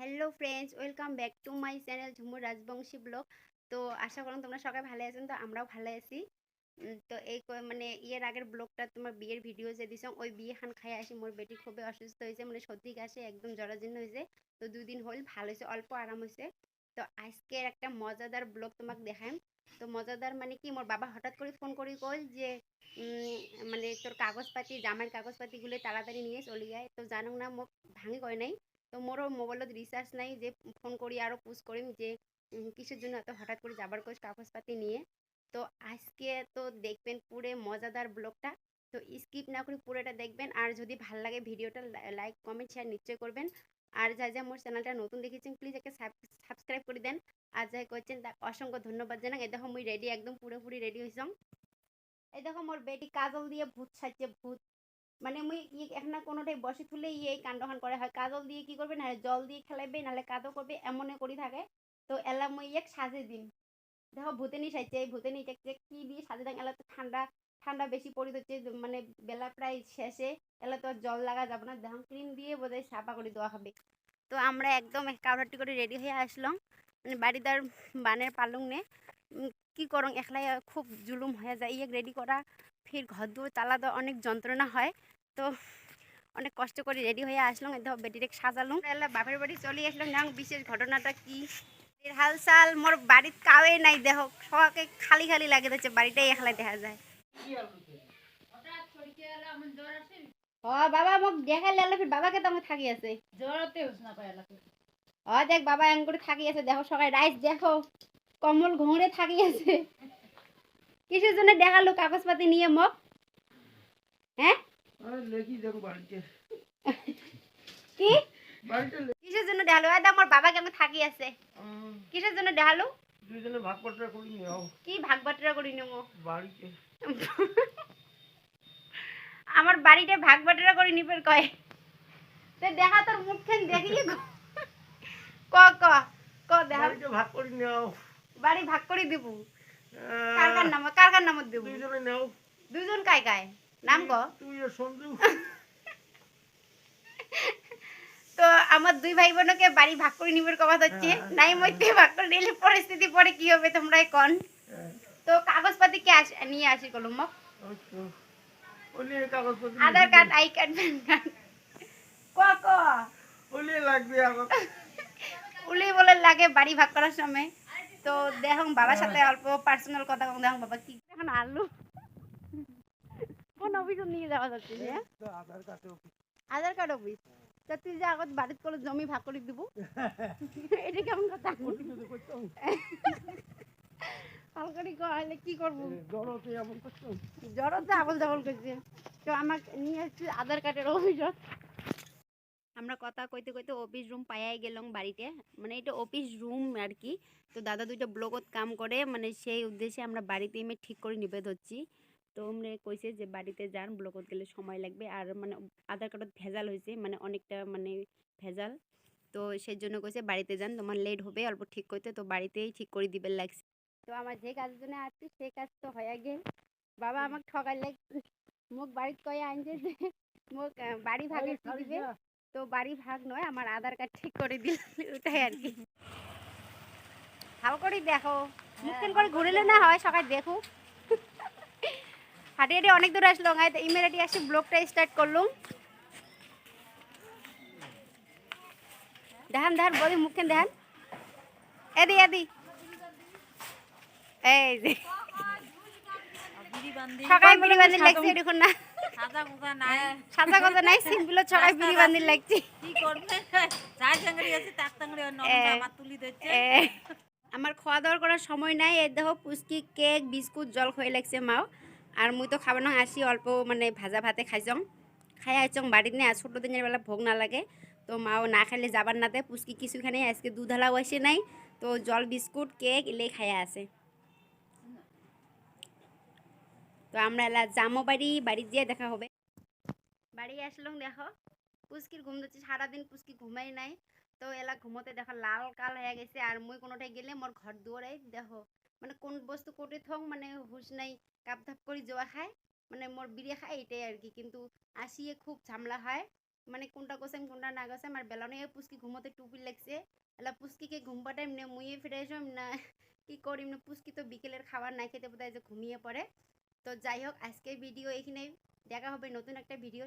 Hello friends, welcome back to my channel Jhumur Rajbanshi blog. তো আশা করুন তোমরা সবাই ভালো আছেন। তো আমরাও ভালো আছি। তো এই মানে ইয়ের আগের ব্লগটা তোমার বিয়ের ভিডিও যে দিছং ওই বিয়ে খান খাই আসি মোর বেটি খুবই অসুস্থ হয়েছে, মানে সর্দি কাশে একদম জরাজীর্ণ হয়েছে। তো 2 দিন হল ভালো হয়েছে, অল্প আরাম হয়েছে। তো আজকের একটা মজাদার ব্লগ তোমাকে দেখাম। তো মজাদার মানে কি, মোর বাবা হঠাৎ করে ফোন করি কল যে মানে তোর কাগজপাতি জামাইয়ের কাগজপাতিগুলো তাড়াতাড়ি নিয়ে চলে যায়। তো জানো না মোক ভাঙি কয় নাই। তো মোরও মোবাইলত রিচার্জ নাই যে ফোন করি আরও পুষ করিম যে কিসের জন্য এত হঠাৎ করে যাবার কোচ কাগজপাতি নিয়ে। তো আজকে তো দেখবেন পুরো মজাদার ব্লগটা। তো স্কিপ না করে পুরোটা দেখবেন, আর যদি ভাল লাগে ভিডিওটা লাইক কমেন্ট শেয়ার নিশ্চয় করবেন। আর যা যা মোর চ্যানেলটা নতুন দেখেছেন প্লিজ একে সাবস্ক্রাইব করে দেন। আর যাই করছেন তাকে অসংখ্য ধন্যবাদ জানাই। এই দেখো মুই রেডি, একদম পুরোপুরি রেডি হয়েছং। এই দেখো মোর বেটি কাজল দিয়ে ভূত সাজছে, ভূত। মানে মুই এখন কোনোটাই বসে থুলে এই কাণ্ডখান করে হয়, কাজল দিয়ে কি করবে, নাহলে জল দিয়ে খেলাইবে, নাহলে কাদো করবে, এমনে করি থাকে। তো এলা মুই সাজে দিম। দেখো ভূতেনি সাজছে, এই ভূতেনি যে কি দিয়ে সাজে দেন। এলা তো ঠান্ডা ঠান্ডা বেশি পড়ে হচ্ছে, মানে বেলা প্রায় শেষে। এলা তো আর জল লাগা যাবে না, দেখো ক্রিম দিয়ে বোধহয় সাফা করে দেওয়া হবে। তো আমরা একদম কাউরাটি করে রেডি হয়ে আসলাম, মানে বাড়িদার বানের পালং নে। কি করং একলাই খুব জুলুম হয়ে যায় ইয়ে রেডি করা, ফির ঘর দুয়ার তালা দেওয়া অনেক যন্ত্রণা হয়। তো অনেক কষ্ট করে রেডি হয়ে আসলাম, একদম বেটিরে সাজালুম, এলা বাপের বাড়ি চলে আসলাম। জানো বিশেষ ঘটনাটা কি, এর হাল চাল মোর বাড়িত কাউই নাই, দেখো সবাইকে খালি খালি লাগে যাচ্ছে, বাড়িটাই একলাই দেখা যায়। ও বাবা মোক দেখাই লালে, ফির বাবাকে তো আমার থাকি আছে জ্বরতে উষ্ণা পায় এলাকা। ও দেখ বাবা এম করে থাকি আছে, দেখো সকাল রাইস দেখো কম্বল ঘুমড়ে থাকি আছে। কিসের জন্য দেখালো কাগজপাতি নিয়ে মোক? হ্যাঁ কি কিসের জন্য দেখালো? আমার বাবা কেমন থাকি আছে, কিসের জন্য দেখালো? দুইজনে ভাগ বাটরা করি নিও। কি ভাগ বাটরা করি নেবো বাড়িতে? আমার বাড়িতে ভাগ বাটরা করে নিবের কয়। তো দেখা তোর মুখখান দেখি ক ক ক দেখা ভাগ করে নিও। বাড়ি ভাগ করে দিব? কার কার নাম, কার কার নাম দেব? দুইজনে নাও। দুইজন কায় কায় নাম ক? তুই আর সঞ্জু। তো আমার দুই ভাই বোনকে বাড়ি ভাগ করে নিবার কথা হচ্ছে, নাই মধ্যে ভাগ করে নিলে পরিস্থিতি পরে কি হবে তোমরাই কোন। তো কাগজপাতি কে নিয়ে আসি কলম mock? Aadhaar card, I card, pan card. ক ক উলি লাগবে আমার। উলি বলে লাগে বাড়ি ভাগ করার সময়। তো দেখো বাবার সাথে অল্প পার্সোনাল কথা কম। দেখো বাবা কি এখন আলু কোন অফিসে নিয়ে যাওয়া যাচ্ছে? আধার কার্ড অফিস। তা তুই যে আগত বাড়িত করে জমি ভাগ করে দিব, এটা কেমন কথা? হালকারি কইলে কি করবো, জ্বরতে আবল জাবল করছে। তো আমাকে নিয়ে আসছে আধার কার্ডের অফিসত। আমরা কথা কইতে কইতে অফিস রুম পাইয়াই গেলাম বাড়িতে, মানে এটা অফিস রুম আর কি। তো দাদা দুইটা ব্লগত কাম করে, মানে সেই উদ্দেশ্যে আমরা বাড়িতে এমে ঠিক করে নিবে ধরছি। তো আমরা কইছে যে বাড়িতে যান, ব্লগত গেলে সময় লাগবে, আর মানে আধার কার্ডত ভেজাল হয়েছে, মানে অনেকটা মানে ভেজাল। তো সেই জন্য কইছে বাড়িতে যান, তোমার লেট হবে অল্প ঠিক করতে। তো বাড়িতেই ঠিক করে দিবে লাগছে। তো আমার যে কাজের জন্য আসছি সেই কাজ তো হয়ে গেল। বাবা আমাকে ঠকাইলে, মোক বাড়িত কয়ে আনছে যে মোক বাড়ি ভাগে দিবে। তো বাড়ি ভাগ নয়, আমার আধার কার্ড ঠিক করে দিল, ওটাই আর কি। ভালো করে দেখো, মুখখান করে ঘুরিলে না হয়, সবাই দেখো। হাঁটি হাঁটি অনেক দূর আসলো, ইমেরাটি আসি ব্লগটা স্টার্ট করলুম। দেখান দেখান বলি মুখখান দেখান, এদি এদি এই যে সবাই বিড়ি বান্ধি লাগছে, দেখুন না সাজা কথা নাই, সিম্পল সবাই বিড়ি বান্ধি লাগছে। আমার খাওয়া দাওয়ার করার সময় নাই। এই দেখো পুচকি কেক বিস্কুট জল খয়ে লাগছে মাও, আর মুই তো খাবার না আসি অল্প মানে ভাজা ভাতে খাইছং, খাই আইছং বাড়িতে নিয়ে। ছোট দিনের বেলা ভোগ না লাগে, তো মাও না খাইলে যাবার না দেয়। পুচকি কিছুখানে আজকে দুধ হালাও আসে নাই, তো জল বিস্কুট কেক এলে খাইয়া আছে। তো আমরা এলা জামো বাড়ি, বাড়ি যেয়ে দেখা হবে। বাড়ি আসলাম, দেখো পুচকির ঘুম দিচ্ছে, সারাদিন পুচকি ঘুমাই নাই। তো এলা ঘুমোতে দেখো লাল কাল হয়ে গেছে, আর মুই কোনোটাই গেলে মোর ঘর দুয়ারে দেখো মানে কোন বস্তু কোটে থং মানে হুশ নাই, কাপ ধাপ করে জোয়া খায়, মানে মোর বিড়ে খায় এটাই আর কি। কিন্তু আসিয়ে খুব ঝামলা হয়। মানে কোনটা গোছাম কোনটা না গোছাম আর বেলা নিয়ে পুচকি ঘুমোতে টুপি লাগছে এলা পুচকিকে ঘুম পাটাইম না মুইয়ে ফ্রেশ হইম না কি করিম না পুচকি তো বিকেলের খাবার না খেতে বোধহয় যে ঘুমিয়ে পড়ে। তো যাই হোক আজকের ভিডিও এখানেই দেখা হবে নতুন একটা ভিডিও